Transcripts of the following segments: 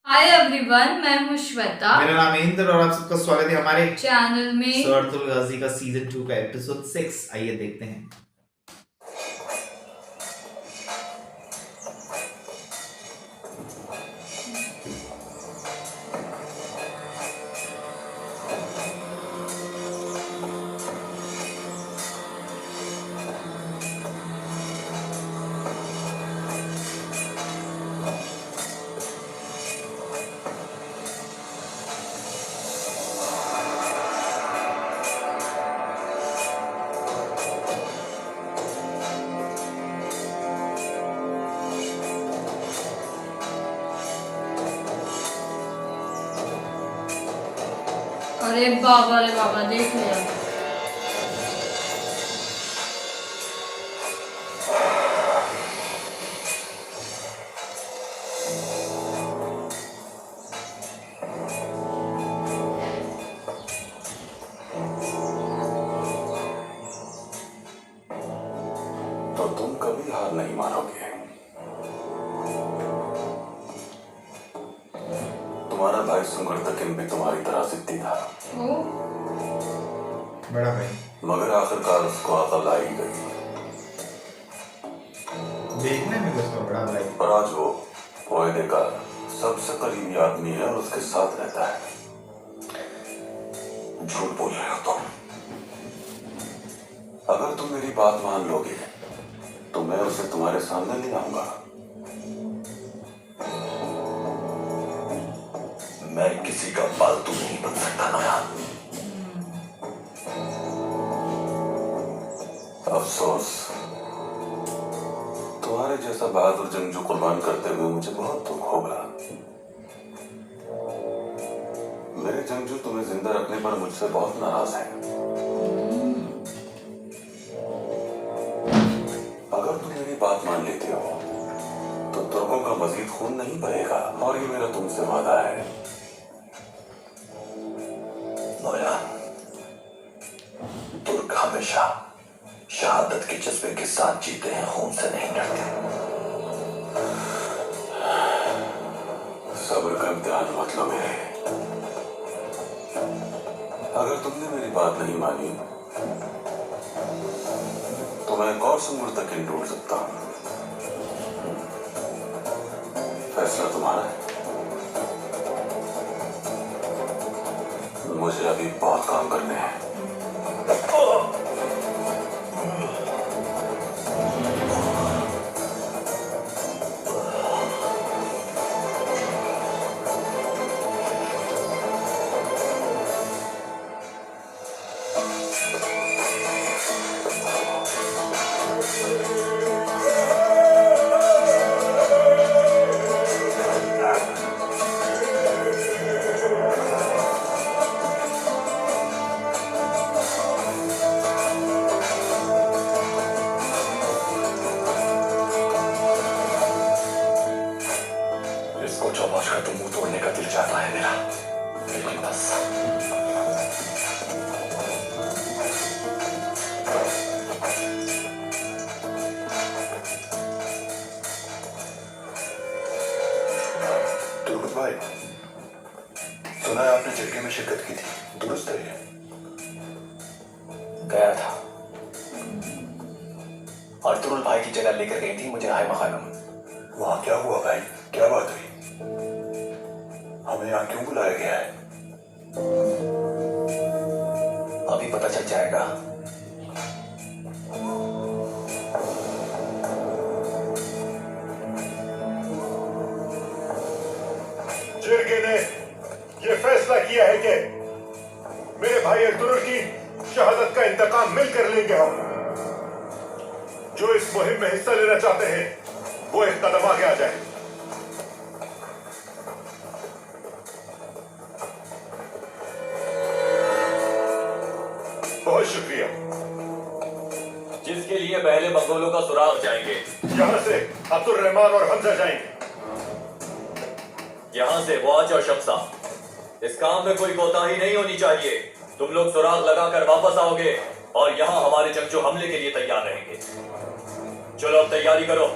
Hi everyone, मैं हूँ श्वेता। मेरा नाम है इंद्र और आप सबका स्वागत है हमारे चैनल में। सुरतुल गाजी का सीजन 2 का एपिसोड 6। आइए देखते हैं। अरे बाबा देख लिया। तो तुम कभी हार नहीं मानोगे। तुम्हारा भाई सुंगरतकिन भी तुम्हारी तरह जिद्दी था, ओ, बड़ा भाई मगर आखिरकार उसको अकल आई गई देखने में उसका बड़ा भाई। और आज वो ओएदे का सबसे करीबी आदमी है और उसके साथ रहता है। झूठ बोल रहे हो तुम। अगर तुम मेरी बात मान लोगे तो मैं उसे तुम्हारे सामने ले आऊंगा। मैं किसी का पालतू नहीं बन सकता नयान। अफसोस, तुम्हारे जैसा बहादुर जंगजू कुर्बान करते हुए मुझे बहुत दुख होगा। मेरे जंगजू तुम्हें जिंदा रखने पर मुझसे बहुत नाराज हैं। अगर तुम मेरी बात मान लेते हो तो तुर्कों का मजीद खून नहीं बहेगा और ये मेरा तुमसे वादा है। नौयान, तुर्क हमेशा शहादत के जज्बे के साथ जीते हैं, खून से नहीं डरते। सब्र का इम्तिहान मत लो मेरे। अगर तुमने मेरी बात नहीं मानी तो मैं एक और सुंगरतकिन ढूंढ सकता हूं। फैसला तुम्हारा है। मुझे अभी बहुत काम करने हैं। इसको चौपाश का तो मुंह तोड़ने का दिल चाहता है मेरा, लेकिन बस तुर्क भाई, सुना है आपने जरगे में शिरकत की थी, दुरुस्त है ये? गया था। अर्तुरुल भाई की जगह लेकर गई थी मुझे हाय मखानम। वहां क्या हुआ भाई, क्या बात हुई? हमें यहाँ क्यों बुलाया गया है? अभी पता चल जाएगा। जिरगे ने यह फैसला किया है कि मेरे भाई अर्तुरुल की शहादत का इंतकाम मिलकर लेंगे हम। जो इस मुहिम में हिस्सा लेना चाहते हैं वो एक कदम आगे आ जाए। बहुत शुक्रिया। जिसके लिए पहले मंगोलों का सुराग जाएंगे। यहां से अब्दुल रहमान और हमजा जाएंगे। यहाँ से वाच और शमसा। इस काम में कोई कोताही नहीं होनी चाहिए। तुम लोग सुराग लगाकर वापस आओगे और यहाँ हमारे जंगजू हमले के लिए तैयार रहेंगे। चलो अब तैयारी करो।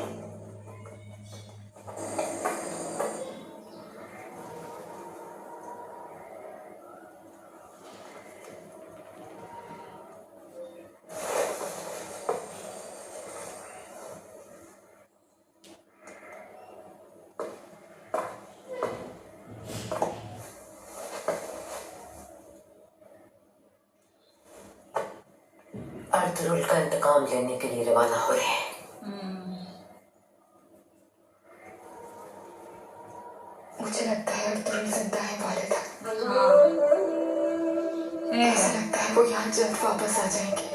तुरुल का इंतकाम लेने के लिए रवाना हो रहे हैं। मुझे लगता है तुरुल जिंदा है वालिद। हाँ ऐसा लगता है वो यहाँ जल्द वापस आ जाएंगे।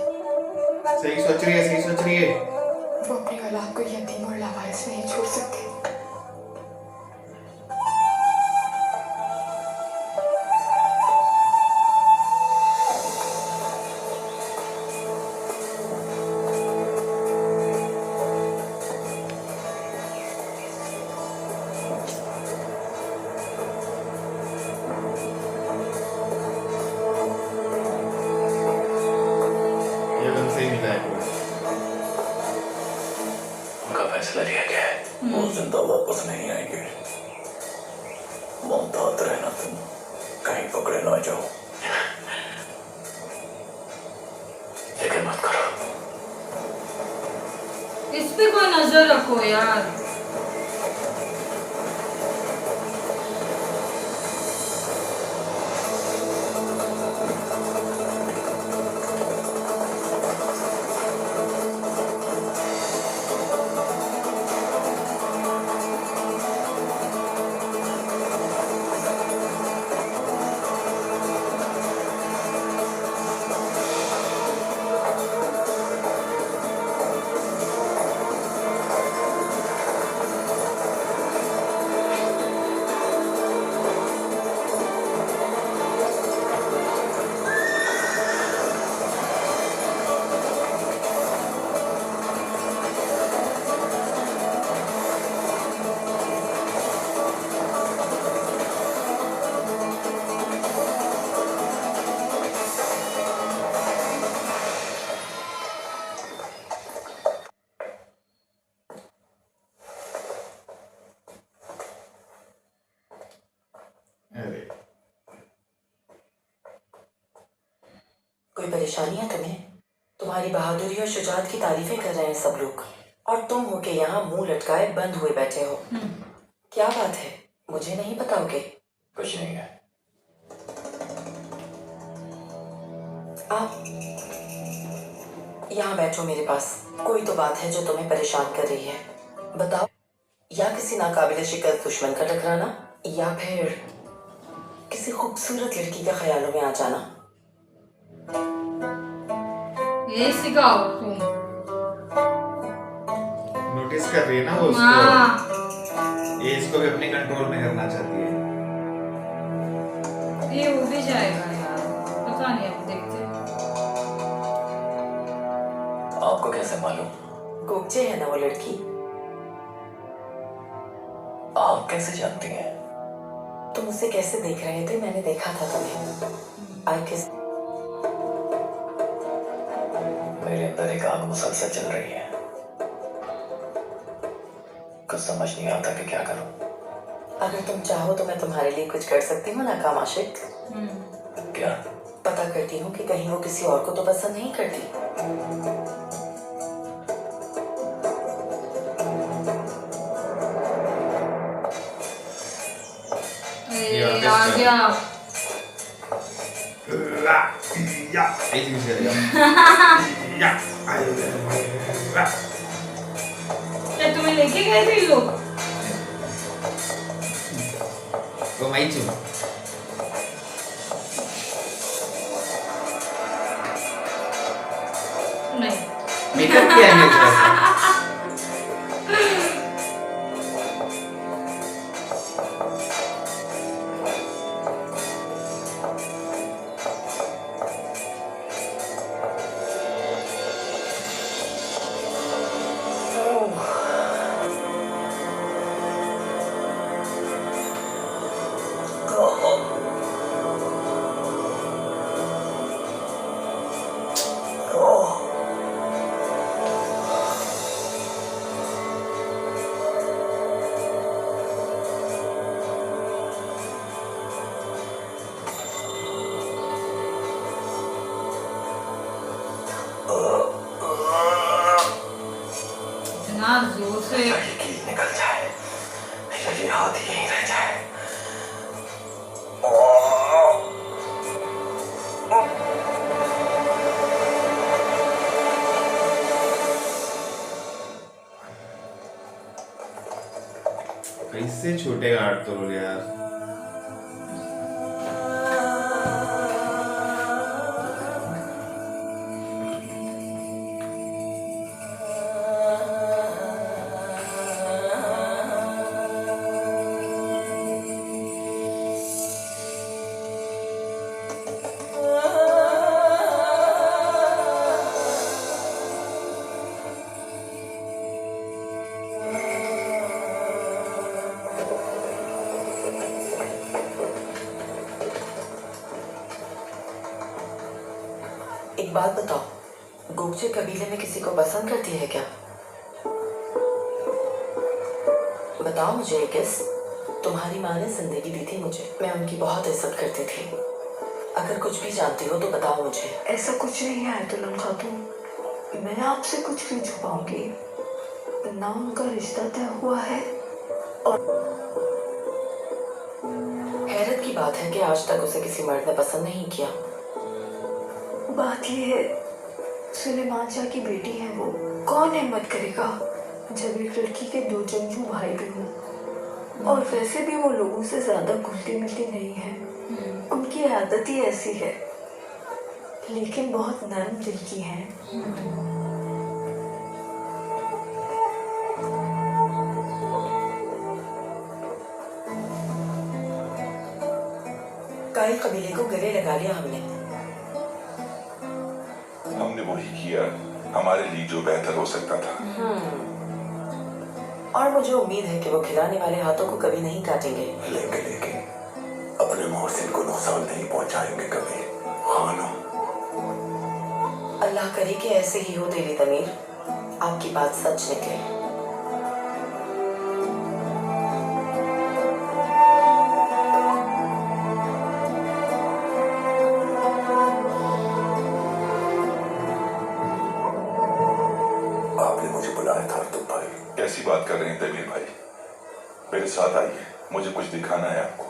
सही सोच रही है, सही सोच रही है। वो अपनी औलाद को यतीम और लावारिस नहीं छोड़ सकते। ये एकदम सही मिला है पूरा। उनका फैसला लिया गया है, वो जिंदा वापस नहीं आएंगे। मोहतात रहना, तुम कहीं पकड़े ना जाओ। फिक्र मत करो। इस पे कोई नजर रखो यार। अरे कोई परेशानी है तुम्हें? तुम्हारी बहादुरी और शुजात की तारीफें कर रहे हैं सब लोग, और तुम हो के यहाँ मुंह लटकाए बंद हुए बैठे हो। क्या बात है, मुझे नहीं बताओगे? कुछ नहीं है। आप यहाँ बैठो मेरे पास। कोई तो बात है जो तुम्हें परेशान कर रही है, बताओ। या किसी नाकाबिले शिकस्त दुश्मन का टकराना, या फिर किसी खूबसूरत लड़की के ख्यालों में आ जाना। ये सिखाओ तुम। नोटिस कर रही है ना वो उसको। हाँ ये इसको भी अपने कंट्रोल में करना चाहती है। ये हो भी जाएगा यार, पता नहीं, अब देखते हैं। आपको कैसे मालूम? गोगचे है ना वो लड़की। आप कैसे जानती हैं? तुम उसे कैसे देख रहे थे? मैंने देखा था तुम्हें। आई किस मेरे अंदर एक आग मुसलसल चल रही है। कुछ समझ नहीं आता कि क्या करूं। अगर तुम चाहो तो मैं तुम्हारे लिए कुछ कर सकती हूँ नाकाम आशिक। क्या? पता करती हूँ कि कहीं वो किसी और को तो पसंद नहीं करती। अरे ये आ ऑर्केस्ट्रा। गया। या ऐसे भी चलेगा। या क्या तुम्हें लेके गए थे ये लोग? वो मैं चुन। नहीं। मेकअप किया है मेरे साथ। कैसे छोटे काटते हो यार। एक बात बताओ, गोगचे कबीले में किसी को पसंद करती है क्या? बताओ मुझे किस। तुम्हारी माँ ने जिंदगी दी थी मुझे, मैं उनकी बहुत इज्जत करती थी। अगर कुछ भी जानती हो तो बताओ मुझे। ऐसा कुछ नहीं है आयतुल्लाह खातून, मैं आपसे कुछ भी छुपाऊंगी ना। उनका रिश्ता तय हुआ है और हैरत की बात है कि आज तक उसे किसी मर्द ने पसंद नहीं किया। बात ये है, सुलेमान शाह की बेटी है वो, कौन हिम्मत करेगा जब एक लड़की के दो जंगजू भाई भी हों। और वैसे भी वो लोगों से ज्यादा घुलती मिलती नहीं है, उनकी आदत ही ऐसी है, लेकिन बहुत नरम दिल की है। काई कबीले को गले लगा लिया हमने वही किया हमारे लिए जो बेहतर हो सकता था। और मुझे उम्मीद है कि वो खिलाने वाले हाथों को कभी नहीं काटेंगे। लेकिन अपने मोहसिन को नुकसान नहीं पहुंचाएंगे कभी। हाँ ना? अल्लाह करे कि ऐसे ही हो तेरी तमीर, आपकी बात सच निकले। कैसी बात कर रहे हैं तमीर भाई? मेरे साथ आइए, मुझे कुछ दिखाना है आपको।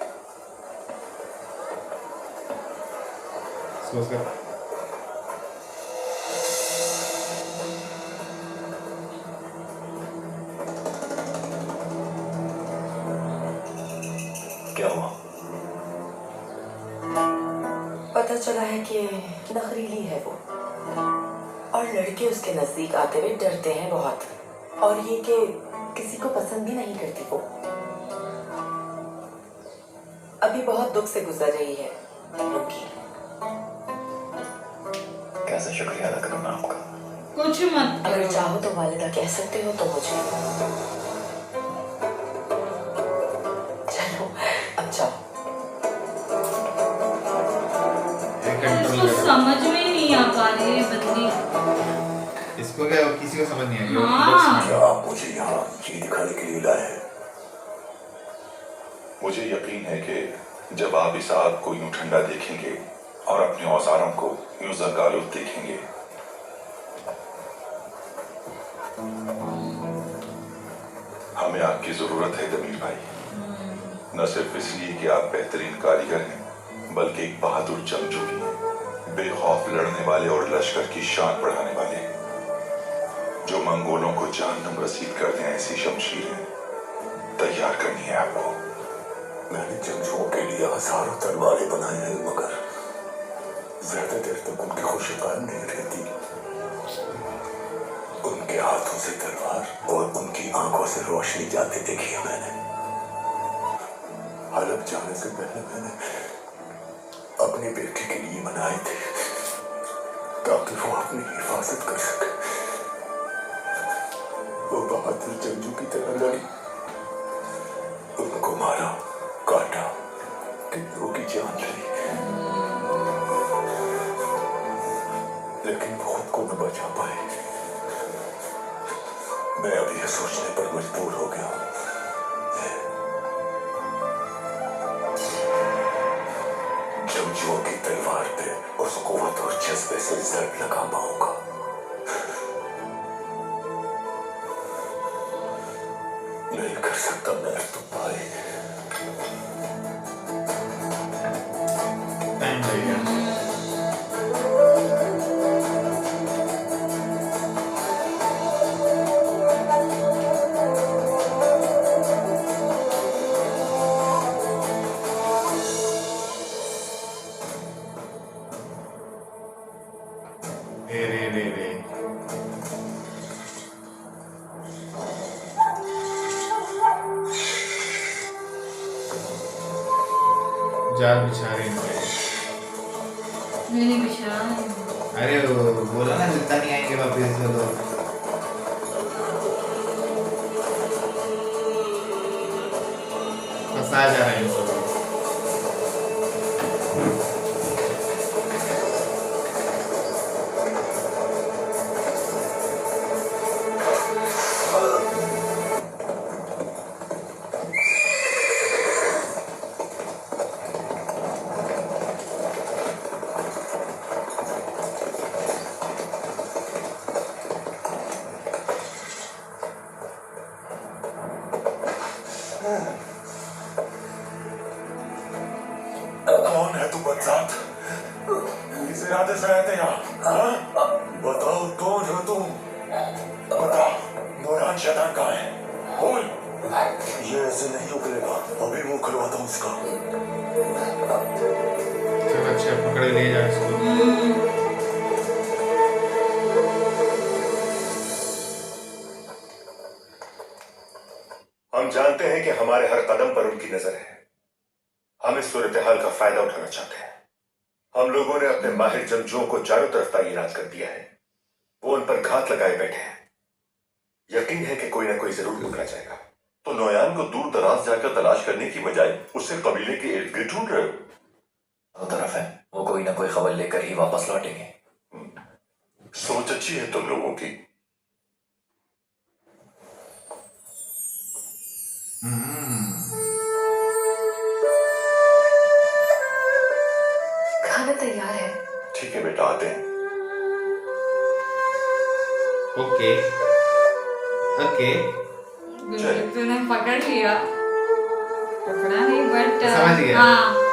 क्या हुआ? पता चला है कि नखरीली है वो, और लड़के उसके नजदीक आते हुए डरते हैं बहुत, और ये कि किसी को पसंद भी नहीं करती वो। अभी बहुत दुख से गुजर रही है उनकी। कैसे शुक्रिया अदा करूं मैं आपका? कुछ मत अगर करो। चाहो तो वालिदा कह सकते हो तो मुझे। चलो अब जाओ। इसको समझ में ही नहीं आ पा रही है बंदी। इसको क्या किसी को समझ नहीं आई? हाँ। क्या आप मुझे यहाँ ये दिखाने के लिए लाए हैं? मुझे यकीन है कि जब आप इस आग को यूं ठंडा देखेंगे और अपने औजारों को यूं जरगालूद देखेंगे, हमें आपकी जरूरत है तमीर भाई। न सिर्फ इसलिए कि आप बेहतरीन कारीगर हैं, बल्कि एक बहादुर जंगजू भी हैं, बेखौफ लड़ने वाले और लश्कर की शान बढ़ाने वाले, जो मंगोलों को जहन्नम रसीद कर दें ऐसी शमशीरें तैयार करनी है आपको। मैंने जंगजुओं के लिए हजारों तलवारें बनाई हैं, मगर ज्यादा देर तक उनकी खुशी कायम नहीं रहती। उनके हाथों से तलवार और उनकी आंखों से रोशनी जाते देखी है मैंने। हलब जाने से पहले मैंने अपनी बेटी के लिए बनाए थे ताकि वो अपनी हिफाजत कर सके। वो बहादुर जंगजू की तरह लड़ी, उनको मारा, काटा, कितनों की जान ली, लेकिन वो खुद को न बचा पाए। मैं अभी यह सोचने पर मजबूर हो गया हूं, जंगजुओं की तलवार पे उस कुव्वत और जज्बे से जर्ब लगा पाऊंगा। नहीं कर सकता मैं तो भाई। टाइम लगेगा। जाल बिछा रहे हैं। नहीं बिछा। अरे वो बोला ना जितना नहीं आएंगे वापस वो लोग। फंसा जा रहे हैं सब। कौन है तू बदजात? किस इरादे से आए थे यहाँ? हाँ? बताओ कौन हो तुम? बता, नौरान शैतान कहाँ है? बोल। ये ऐसे नहीं उगलेगा। अभी मुंह खुलवाता हूँ इसका। चलो अच्छा पकड़े ले जाओ इसको। हम जानते हैं कि हमारे हर कदम पर उनकी नजर है। हम इस सूरत हाल का फायदा उठाना चाहते हैं। हम लोगों ने अपने माहिर जंगजुओं को चारों तरफ तैनात कर दिया है। वो उन पर घात लगाए बैठे हैं। यकीन है कि कोई ना कोई जरूर पकड़ा जाएगा। तो नौयान को दूर दराज जाकर तलाश करने की बजाय उसे कबीले के इर्द गिर्द ढूंढ रहे हो। वो तरफ है, वो कोई ना कोई खबर लेकर ही वापस लौटेंगे। सोच अच्छी है तुम लोगों की। खाना तैयार है। ठीक है बेटा, आते हैं। ओके ओके तूने पकड़ लिया। पकड़ा नहीं बट समझ गया। हाँ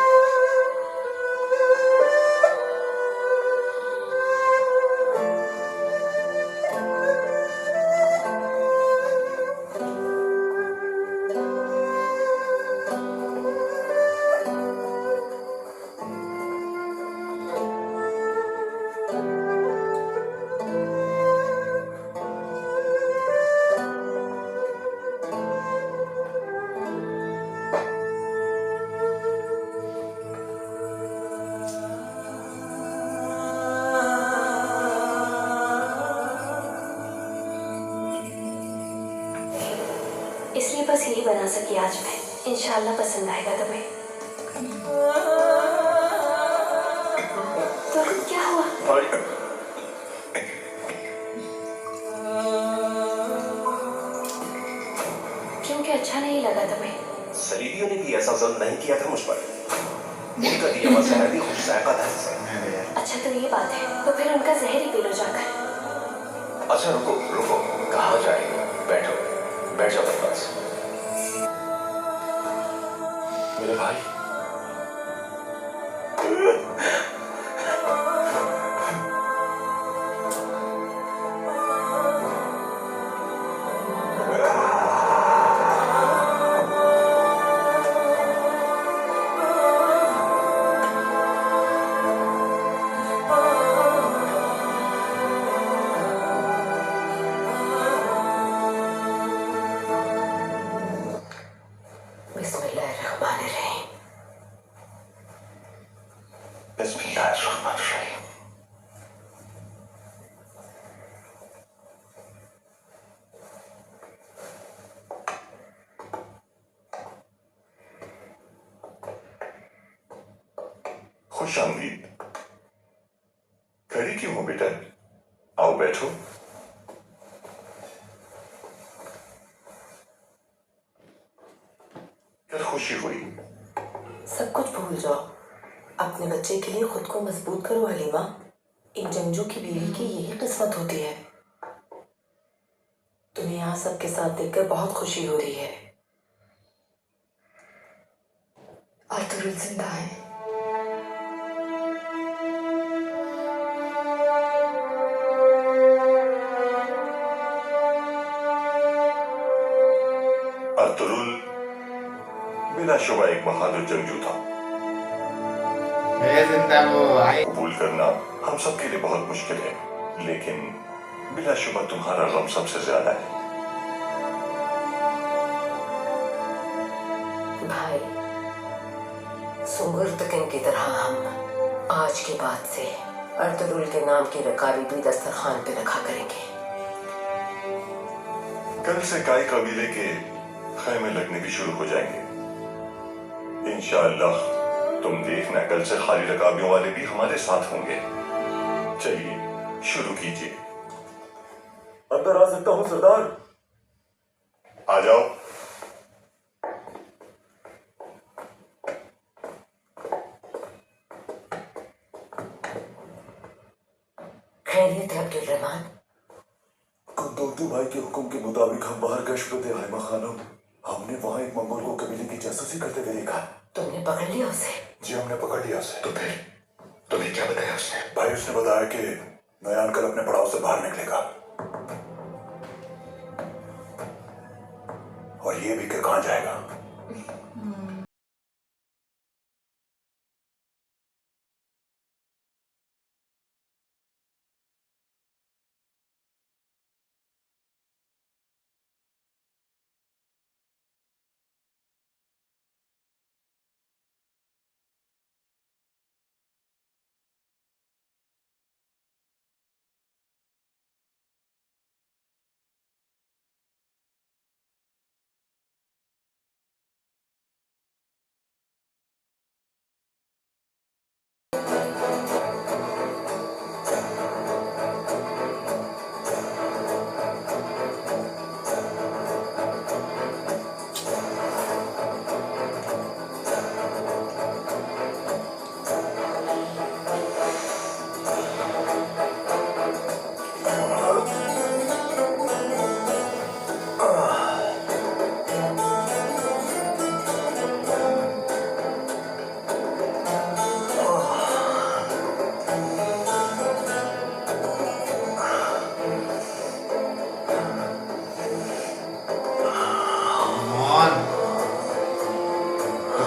इसलिए बस यही बना सकी आज मैं। इंशाल्लाह पसंद आएगा तुम्हें। तो क्या हुआ? क्योंकि अच्छा नहीं लगा तुम्हें? सलीबियों ने भी ऐसा ज़ल्म नहीं किया था मुझ पर। उनका दिया हुआ जहर भी खुश जायका था। अच्छा तो ये बात है, तो फिर उनका जहर ही पी लो जाकर। अच्छा रुको रुको, कहाँ जाएंगे? बैठो, बैठ जाओ मेरे पास। मेरे भाई, बिस्मिल्लाहिर्रहमानिर्रहीम। बिस्मिल्लाहिर्रहमानिर्रहीम। खुश आमदीद। खड़ी क्यों हो बेटा? आओ बैठो। क्या खुशी हुई? सब कुछ भूल जाओ। अपने बच्चे के लिए खुद को मजबूत करो हलीमा। एक जंगजू की बीवी की यही किस्मत होती है। तुम्हें यहाँ सबके साथ देखकर बहुत खुशी हो रही है। आर्तुरुल जिंदा है। अर्तुरुल बिलाशुबा एक बहादुर जंगजू था। जिंदा वो आई। कबूल करना हम सबके लिए बहुत मुश्किल है, लेकिन बिलाशुबा तुम्हारा गम सबसे ज्यादा है। भाई, सुंगुर किंग की तरह हम आज के बाद से अर्तुरुल के नाम की रकाबी भी दस्तरखान पे रखा करेंगे। कल से काई कबीले के खैमे लगने भी शुरू हो जाएंगे। इंशाअल्लाह तुम देखना, कल से खाली रकाबियों वाले भी हमारे साथ होंगे। चलिए शुरू कीजिए। अंदर आ सकता हूं सरदार? आ जाओ। खैरियत है अब्दुल रहमान? कुंदोतू भाई के हुक्म के मुताबिक हम बाहर गश्त पे थे हाइमा खानम। हमने वहां एक मंगोल को कबीले की जासूसी करते हुए देखा। तुमने पकड़ लिया उसे? जी हमने पकड़ लिया उसे। तो फिर तुम्हें क्या बताया उसने? भाई उसने बताया कि नयान कल अपने पड़ाव से बाहर निकलेगा, और ये भी कि कहां जाएगा।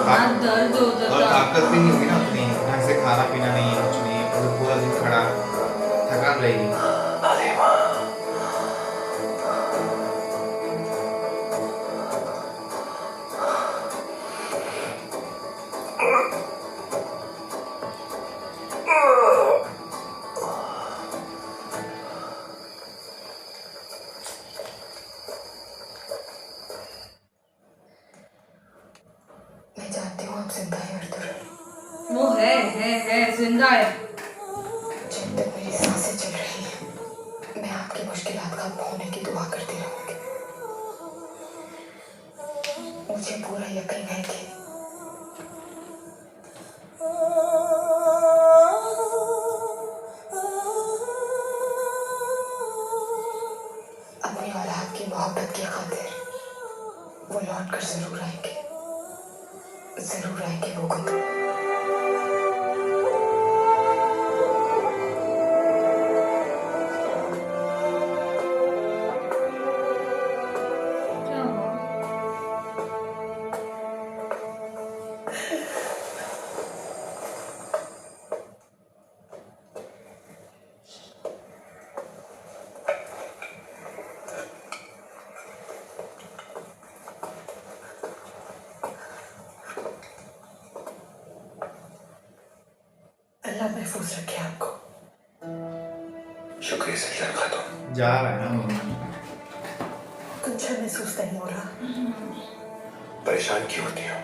हाथ दर्द हो और जाता। ताकत भी नहीं होगी ना उतनी, ढंग से खाना पीना नहीं है, कुछ नहीं है, और पूरा दिन खड़ा, थकान रहेगी। मैं जानती हूँ आप जिंदा हैं अर्तुरुल। वो है जिंदा है। जब तक मेरी सांसें चल रही हैं मैं आपकी मुश्किलात खत्म होने की दुआ करती रहूंगी। मुझे पूरा यकीन है कि अपनी औलाद की मोहब्बत की खातिर वो लौट कर जरूर आएंगे वो कुंदू। क्या हुआ? अल्लाह महफूज रखे आपको। शुक्रिया सल्लल्लाहु खातून। जा रहा है ना। कुछ अच्छा महसूस नहीं हो रहा। परेशान क्यों होती हो?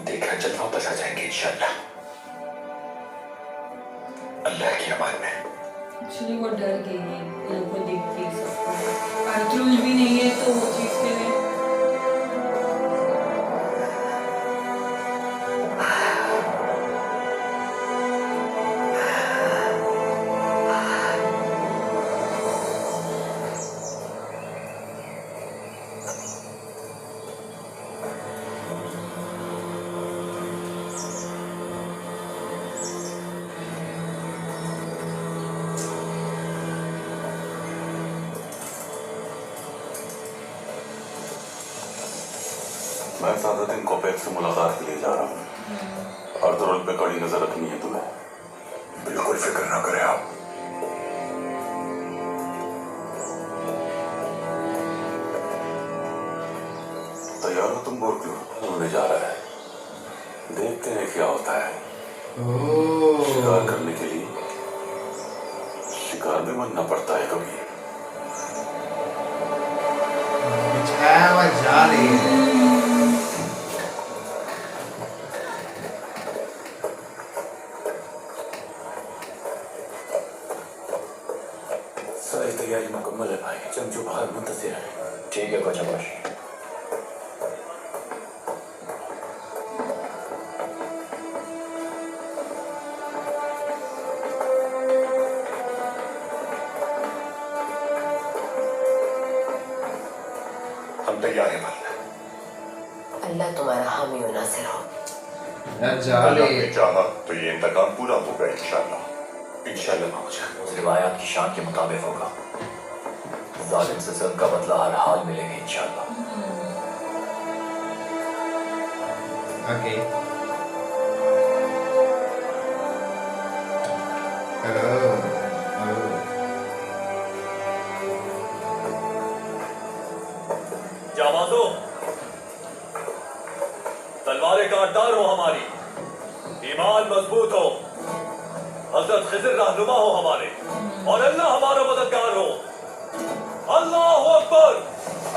देखना जल्द वापस आ जाएंगे इंशाअल्लाह। अल्लाह की अमान में। एक्चुअली वो डर गई है इन लोगों को देख के सबको। अर्तुरुल भी नहीं है तो वो चीज के लिए मैं सादुद्दीन कोपेक से मुलाकात के लिए जा रहा हूँ। अर्तुरुल पे कड़ी नजर रखनी है तुम्हें। बिल्कुल फिक्र ना करें आप। तैयार हो तुम? बोर्कलू होने जा रहा है। देखते हैं क्या होता है। ओह शिकार करने के लिए शिकार में बनना पड़ता है कभी। बिछाया हुआ जाल है। सारी तैयारी मुकम्मल है भाई, चमचू बाहर मुंतजिर है। ठीक है कोचमश। हम तैयार हैं भाई। अल्लाह तुम्हारा हामी और नासिर हो। यार जाल अल्लाह है। ने चाहा तो ये इंतकाम पूरा होगा इंशाल्लाह। इंशाल्लाह मामूजा। उस रिवायात की शान के मुताबिक होगा। जालिम से जुल्म का बदला हर हाल मिलेगा इंशाल्लाह। ओके ओह जाबाजो, तलवारें काटदार हो हमारी, ईमान मजबूत हो, हजरत खिज़र रहनुमा हो हमारे, और अल्लाह हमारा मददगार हो। अल्लाहु अकबर,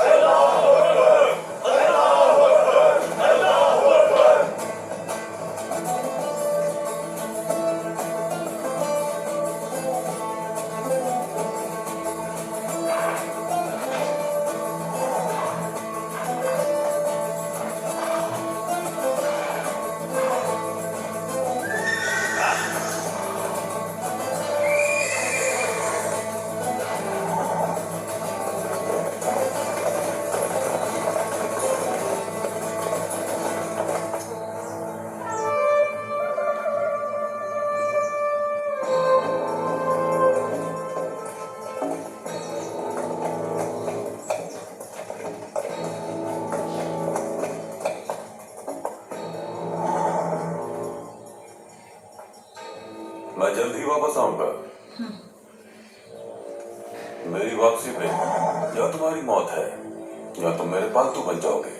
अल्लाहु अकबर, अल्लाहु अकबर, अल्लाहु अकबर। मैं जल्द ही वापस आऊंगा। मेरी वापसी पे या तुम्हारी मौत है या तुम मेरे पालतू बन जाओगे।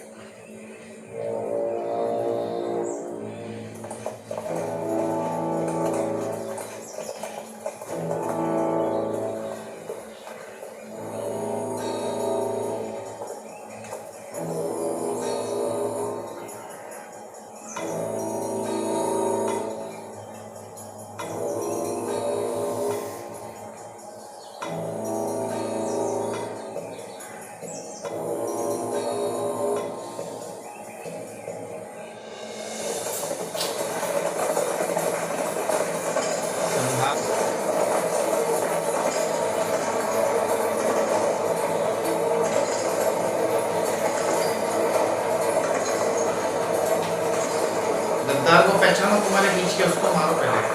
गद्दार को पहचानो, तुम्हारे बीच के उसको मारो पहले।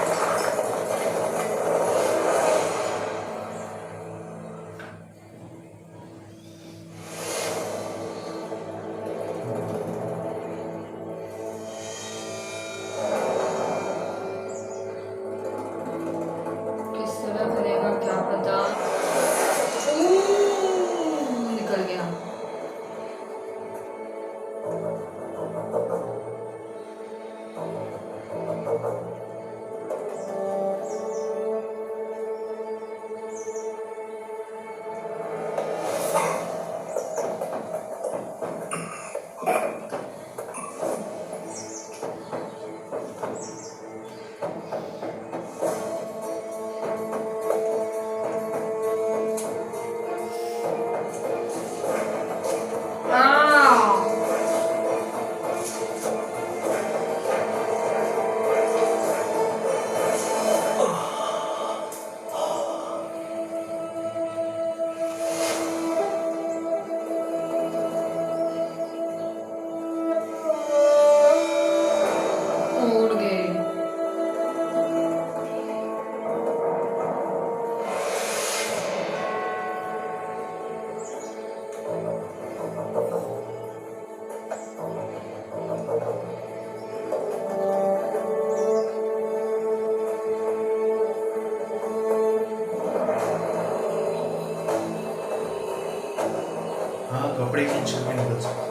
किस तरह करेगा क्या पता। निकल गया। उड़ गए। हाँ, कपड़े खींच के निकल सकते।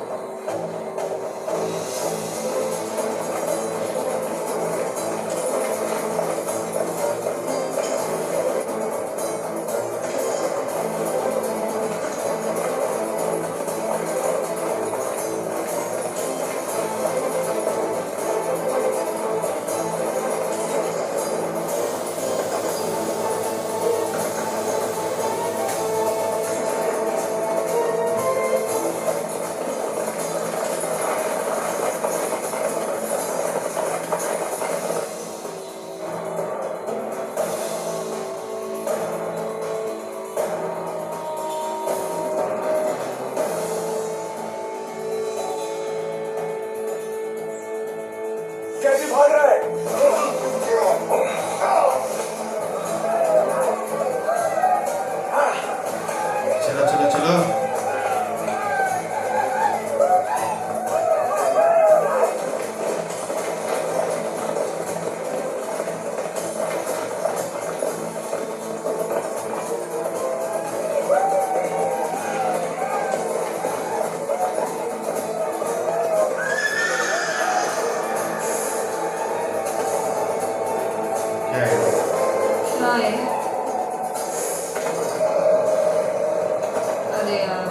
कैदी भाग रहा है। चलो चलो चलो। क्या है? क्या है? अरे यार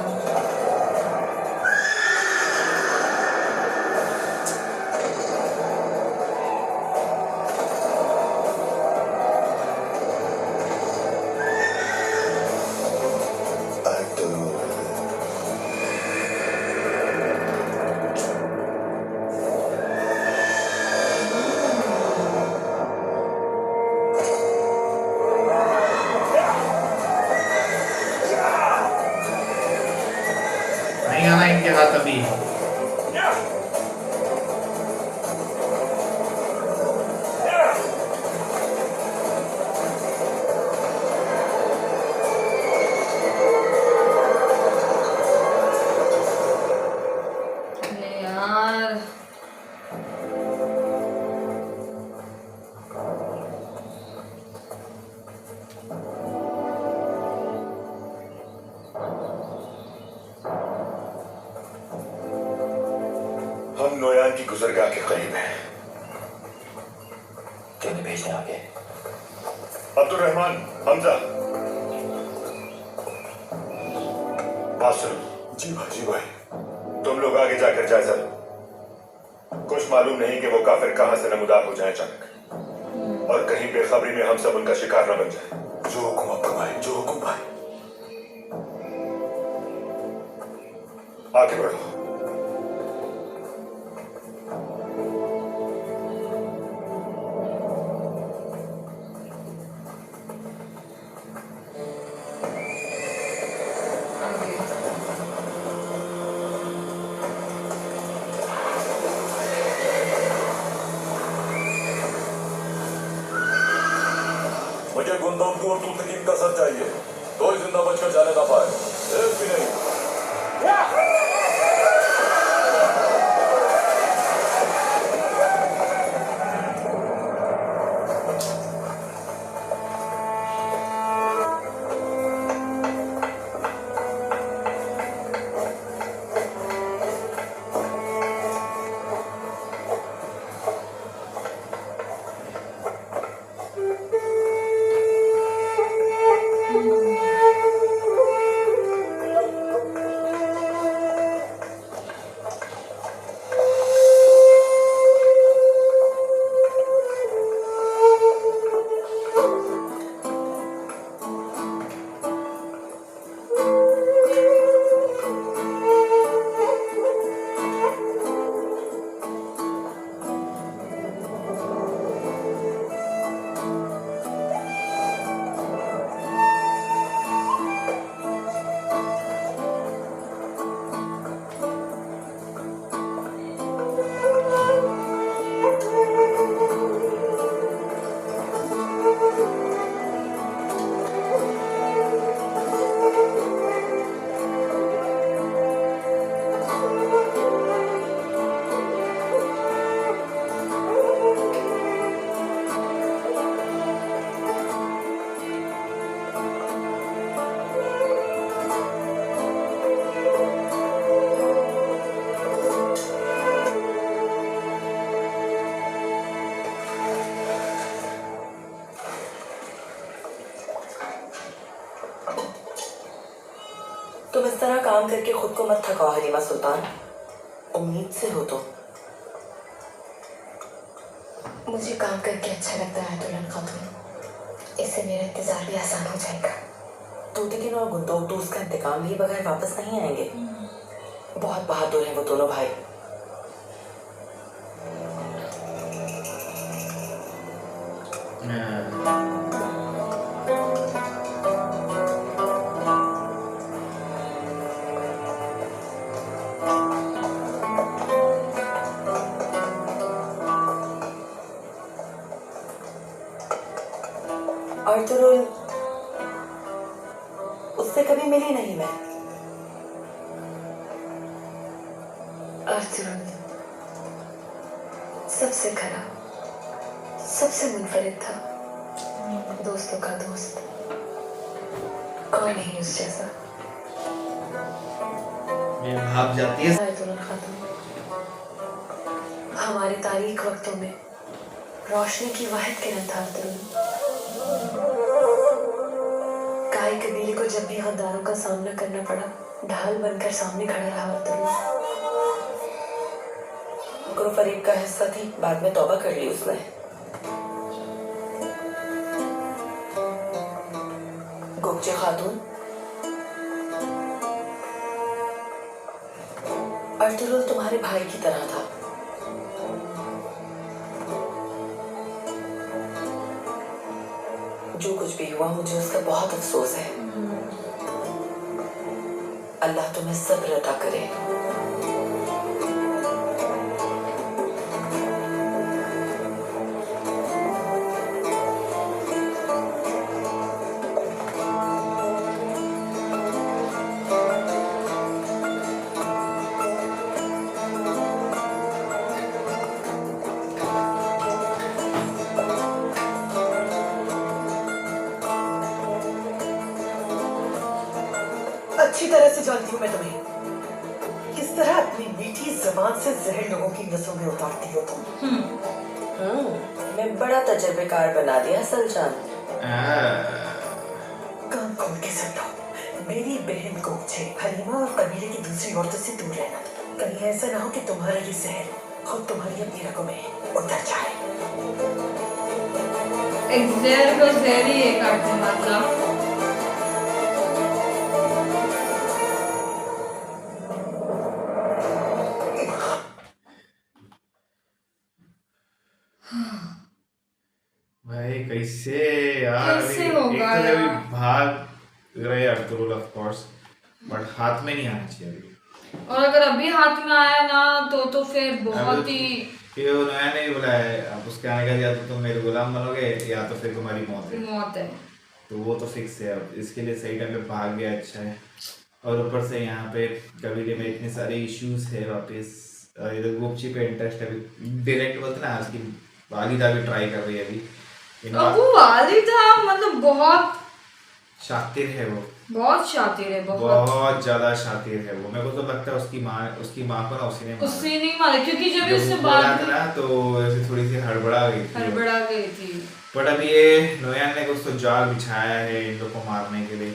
नहीं आना इनके हाथ अभी। अरे यार हम नोयान की गुजरगाह के करीब हैं। किन्हें भेजने आगे? अब्दुल रहमान, हमजा, बासुल। जी भाई, जी भाई। तुम लोग आगे जाकर जायजा लो। कुछ मालूम नहीं कि वो काफिर कहां से नमूदार हो जाए अचानक, और कहीं बेखबरी में हम सब उनका शिकार न बन जाए। जो हुक्म अब्दुल भाई, जो हुक्म भाई। आगे बढ़ो। मुझे गुंदों की और तूतकीन का सर चाहिए। कोई जिंदा बचकर जाने ना पाए, एक भी नहीं। तुम इस तरह काम करके खुद को मत थकाओ हरीमा सुल्तान, उम्मीद से हो तो। मुझे काम करके अच्छा लगता है दुल्हन खातून, इससे मेरा इंतजार भी आसान हो जाएगा। तूतिकिन और गुंदोक तो उसका इंतकाम लिए बगैर वापस नहीं आएंगे। बहुत बहादुर हैं वो दोनों भाई। अर्तुरुल, उससे कभी मिली नहीं मैं। अर्तुरुल सबसे खराब, सबसे मुनफरिद था, दोस्तों का दोस्त, कोई नहीं उस जैसा। ये भाग जाती है। अर्तुरुल खातून हमारे तारीख वक्तों में रोशनी की वाहिद किरण था। अर्तुरुल काई कबीले को जब भी गद्दारों का सामना करना पड़ा, ढाल बनकर सामने खड़ा रहा। अर्तुरुल गुरु फरीब का हिस्सा थी, बाद में तौबा कर ली उसने। गोपचे खातून, अर्तुरुल तुम्हारे भाई की तरह था। जो कुछ भी हुआ मुझे उसका बहुत अफसोस है। अल्लाह तुम्हें सब्र अता करे। अच्छी तरह से जानती हूँ मैं तुम्हें। किस तरह अपनी मीठी जबान से जहर लोगों की नसों में उतारती हो तुम। मैं बड़ा तजर्बेकार बना दिया सलजान। कान खोल के सुन लो, मेरी बहन गोपचे हलीमा और कबीले की दूसरी औरतों से दूर रहना। कहीं ऐसा ना हो कि तुम्हारा ये जहर खुद तुम्हारी अपनी रगों में उतर जाए। एक जहर को जहर ही है काटने मतलब। भाई कैसे यार, कैसे एक होगा तो अभी यार? भाग रहे अर्तुरुल ऑफ कोर्स, बट हाथ में नहीं आना चाहिए अभी। और अगर अभी हाथ में आया ना तो फिर बहुत ही ये वो नया नहीं बोला है, अब उसके आने का या तो तुम मेरे गुलाम बनोगे या तो फिर तुम्हारी मौत है। मौत है। तो वो तो फिक्स है। अब इसके लिए सही टाइम पे भाग गया, अच्छा है। और ऊपर से यहाँ पे कबीले में इतने सारे इश्यूज है वापस। इधर गोपची पे इंटरेस्ट है, डायरेक्ट बोलते ना, उसकी वालिदा भी ट्राई कर रही है अभी। अब वो वालिदा मतलब बहुत शातिर है वो, बहुत शातिर है, बहुत ज्यादा शातिर है वो। मेरे को तो लगता है उसकी माँ को ना उसने नहीं मारा, क्योंकि जब उससे बोला बात था ना तो ऐसे थोड़ी सी हड़बड़ा गई थी। बट अब ये नोयान ने कुछ तो जाल बिछाया है इन लोग को मारने के लिए।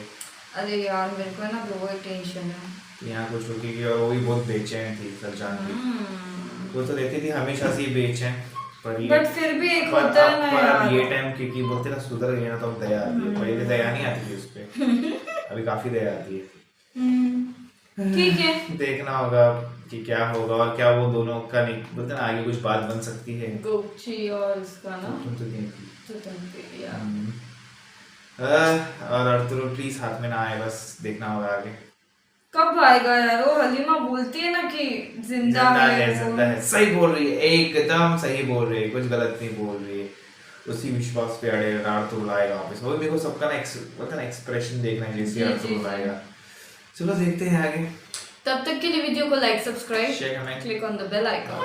अरे यार मेरे को ना बहुत टेंशन है यहाँ कुछ रुकी और वो भी बहुत बेचैन थी सलजान की। वो तो रहती थी हमेशा से बेचैन, बट फिर भी एक होता है ना यार, ये टाइम क्योंकि बोलते ना सुधर गई ना तो दया आती है। पहले दया नहीं आती थी उस पे, अभी काफी दया आती है। ठीक है, देखना होगा कि क्या होगा और क्या वो दोनों का नहीं बोलते ना आगे कुछ बात बन सकती है। गोपची और इसका ना तुम तो नहीं थी। और अर्तुरुल प्लीज हाथ में ना आए, बस देखना होगा आगे कब आएगा यार। वो हलीमा बोलती है ना कि जिंदा है। सही बोल रही है, एकदम सही बोल रही है, कुछ गलत नहीं बोल रही है। उसी विश्वास पे अड़े अर्तुरुल आएगा वापस। वो मेरे को सबका ना एक्सप्रेशन देखना है जैसे अर्तुरुल आएगा। चलो देखते हैं आगे। तब तक के लिए वीडियो को like, subscribe, share, comment, click on the bell icon.